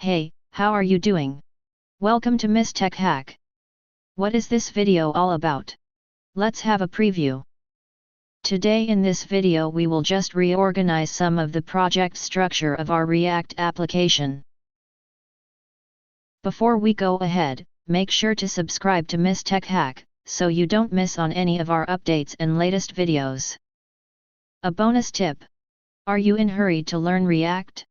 Hey, how are you doing? Welcome to Miss Tech Hack. What is this video all about? Let's have a preview. Today in this video we will just reorganize some of the project structure of our React application. Before we go ahead, make sure to subscribe to Miss Tech Hack, so you don't miss on any of our updates and latest videos. A bonus tip. Are you in a hurry to learn React?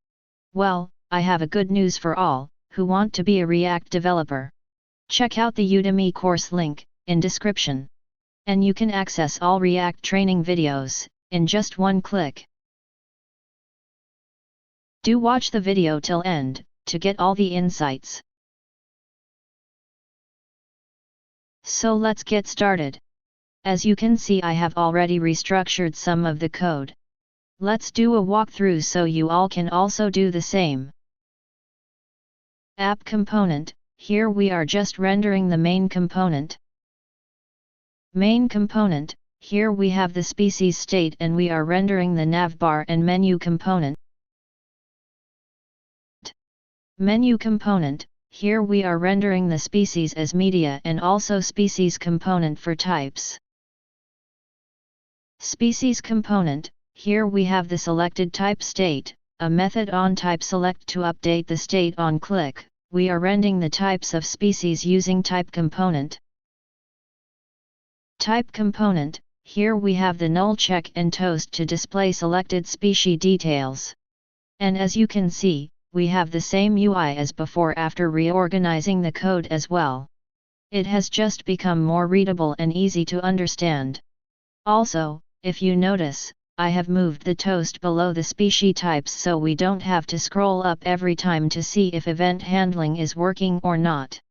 Well, I have a good news for all who want to be a React developer. Check out the Udemy course link in description. And you can access all React training videos in just one click. Do watch the video till end to get all the insights. So let's get started. As you can see, I have already restructured some of the code. Let's do a walkthrough so you all can also do the same. App component. Here we are just rendering the main component. Main component. Here we have the species state and we are rendering the navbar and menu component. Menu component. Here we are rendering the species as media and also species component for types. Species component. Here we have the selected type state, a method on type select to update the state on click. We are rendering the types of species using type component. Type component. Here we have the null check and toast to display selected species details. And as you can see, we have the same UI as before after reorganizing the code as well. It has just become more readable and easy to understand. Also, if you notice, I have moved the toast below the species types so we don't have to scroll up every time to see if event handling is working or not.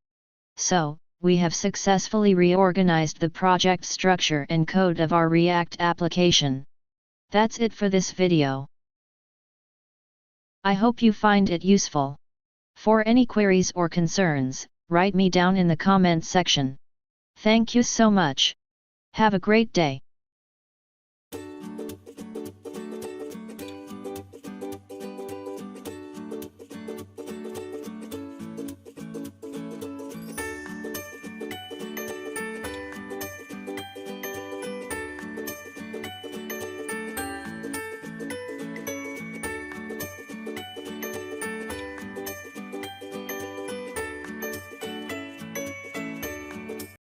So, we have successfully reorganized the project structure and code of our React application. That's it for this video. I hope you find it useful. For any queries or concerns, write me down in the comments section. Thank you so much. Have a great day.